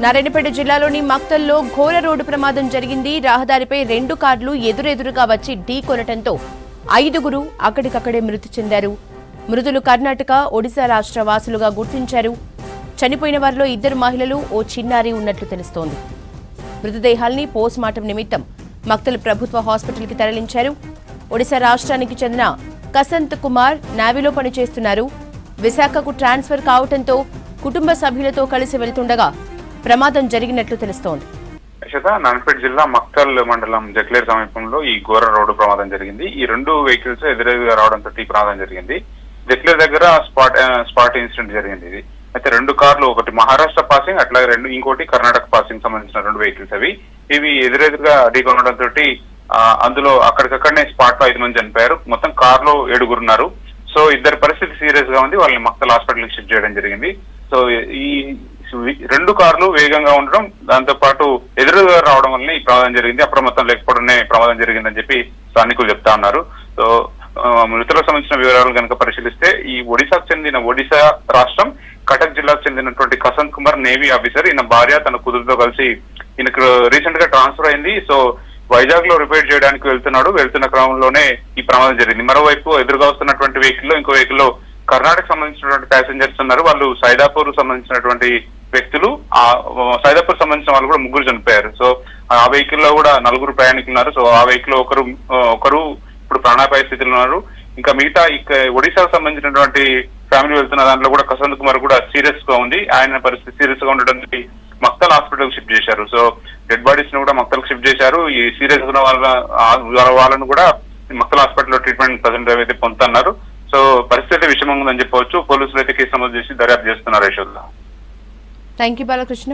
నారాయణపేట జిల్లాలోని మక్తల్లో ఘోర రోడ్డు ప్రమాదం జరిగింది. రహదారిపై 2 కార్లు ఎదురెదురుగా వచ్చి ఢీకొనటంతో 5గురు అక్కడికక్కడే మృతి చెందారు. మృతులు కర్ణాటక, ఒడిశా రాష్ట్ర వాసులుగా గుర్తించారు. చనిపోయిన వారిలో 2 మహిళలు, ఓ చిన్నారి ఉన్నట్లు తెలుస్తోంది. మృతదేహాల్ని పోస్ట్మార్టం నిమిత్తం మక్తల్ ప్రభుత్వ హాస్పిటల్కి తరలించారు. ఒడిశా రాష్ట్రానికి చెందిన కసంత్ కుమార్ నేవీలో పనిచేస్తున్నారు. విశాఖకు ట్రాన్స్ఫర్ కావడంతో కుటుంబ సభ్యులతో కలిసి వెళ్తుండగా ప్రమాదం జరిగినట్లు తెలుస్తోంది. నారాయణపేట జిల్లా మక్తల్ మండలం జక్లేర్ సమీపంలో ఈ ఘోర రోడ్డు ప్రమాదం జరిగింది. ఈ 2 వెహికల్స్ ఎదురెదురుగా రావడంతో ఈ ప్రమాదం జరిగింది. జక్లేర్ దగ్గర స్పాట్ ఇన్సిడెంట్ జరిగింది. ఇది అయితే 2 కార్లు, ఒకటి మహారాష్ట్ర పాసింగ్, అట్లాగే ఇంకోటి కర్ణాటక పాసింగ్ సంబంధించిన 2 వెహికల్స్ ఇవి ఎదురెదురుగా ఢీకొనడంతో అందులో అక్కడికక్కడనే స్పాట్ లో 5 మంది చనిపోయారు. మొత్తం కార్లో 7గురు ఉన్నారు. సో ఇద్దరి పరిస్థితి సీరియస్ గా ఉంది. వాళ్ళని మక్తల్ హాస్పిటల్ కి షిఫ్ట్ చేయడం జరిగింది. సో ఈ 2 కార్లు వేగంగా ఉండడం, దాంతో పాటు ఎదురుగా రావడం వల్ల ఈ ప్రమాదం జరిగింది. అప్రమత్తం లేకపోవడమే ప్రమాదం జరిగిందని చెప్పి స్థానికులు చెప్తా ఉన్నారు. సో మృతులకు సంబంధించిన వివరాలు కనుక పరిశీలిస్తే ఈ ఒడిశా రాష్ట్రం కటక్ జిల్లాకు చెందినటువంటి కసంత్ కుమార్ నేవీ ఆఫీసర్. ఈయన భార్య తన కూతురుతో కలిసి ఈయనకు రీసెంట్ గా ట్రాన్స్ఫర్ అయింది. సో వైజాగ్ లో రిపేర్ చేయడానికి వెళ్తున్న క్రమంలోనే ఈ ప్రమాదం జరిగింది. మరోవైపు ఎదురుగా వస్తున్నటువంటి వెహికల్ లో ఇంకో వెహికల్ లో కర్ణాటక సంబంధించినటువంటి ప్యాసింజర్స్ ఉన్నారు. వాళ్ళు సైదాపూర్ సంబంధించినటువంటి వ్యక్తులు. ఆ సైదాపూర్ సంబంధించిన వాళ్ళు కూడా 3 చనిపోయారు. సో ఆ వెహికల్ లో కూడా 4 ప్రయాణికులు ఉన్నారు. సో ఆ వెహికల్ లో ఒకరు ఇప్పుడు ప్రాణాపాయ స్థితిలో ఉన్నారు. ఇంకా మిగతా ఒడిశాకు సంబంధించినటువంటి ఫ్యామిలీ వెళ్తున్న దాంట్లో కూడా కసంత్ కుమార్ కూడా సీరియస్ గా ఉంది. ఆయన పరిస్థితి సీరియస్ గా ఉండడానికి మక్తల్ హాస్పిటల్ షిఫ్ట్ చేశారు. సో డెడ్ బాడీస్ ను కూడా మక్తల్ షిఫ్ట్ చేశారు. ఈ సీరియస్ ఉన్న వాళ్ళను కూడా మక్తల్ హాస్పిటల్లో ట్రీట్మెంట్ ప్రజెంట్ అయితే పొందుతున్నారు. సో పరిస్థితి విషమంగా ఉందని చెప్పవచ్చు. పోలీసులు అయితే కేసు నమోదు చేసి దర్యాప్తు చేస్తున్నారు. యశోద. Thank you Balakrishna.